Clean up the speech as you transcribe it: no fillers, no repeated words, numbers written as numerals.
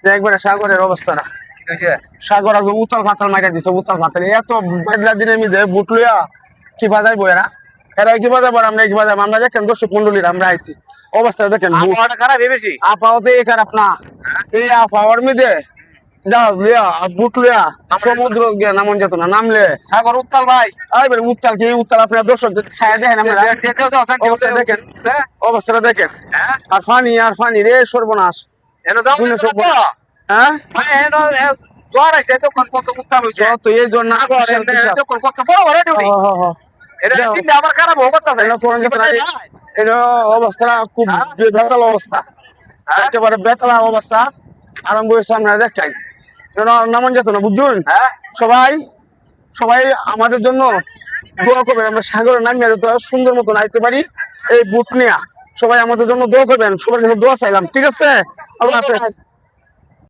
একবারে সাগরের অবস্থাটা সাগর আগে উতাল পাতাল মাইরা দিছে উতাল পাতাল এত বাদলা দিনের মধ্যে বুট লইয়া কি বাজাইব এরা কি বাজাবো আমরা কি বাজাবো আমরা দেখেন দর্শক মন্ডলীর আমরা আইছি অবস্থা দেখেন খারাপ বেশি আপাওতে খারাপ না এই আপাওয়ার মধ্যে জাহাজ লিয়া বুট লিয়া সমুদ্র গিয়া নামন যেত না নামলে সাগর উত্তাল ভাই উত্তাল কি উত্তাল আপনার দর্শক ছায়া দেখেন আপনারা দেখেন অবস্থাটা দেখেন আর ফানি রে সর্বনাশ হ্যাঁ জ্বর আছে তখন কত উত্তাল হয়েছে তো এই জন্য তখন কত বড় বড় ডিউটি এটা দিনটা আবার খারাপ হয়ে করতেছে এটা অবস্থা খুব বেতাল অবস্থা একেবারে বেতালা অবস্থা আরম্ভ হয়েছে আপনারা দেখেন নামন যেত না বুঝুন সবাই সবাই আমাদের জন্য দোয়া করবেন আমরা সাগরে নামিয়ে যত সুন্দর মতো নাইতে পারি এই বুট নিয়ে সবাই আমাদের জন্য দোয়া করবেন সবার কাছে দোয়া চাইলাম ঠিক আছে আল্লাহ হাফেজ।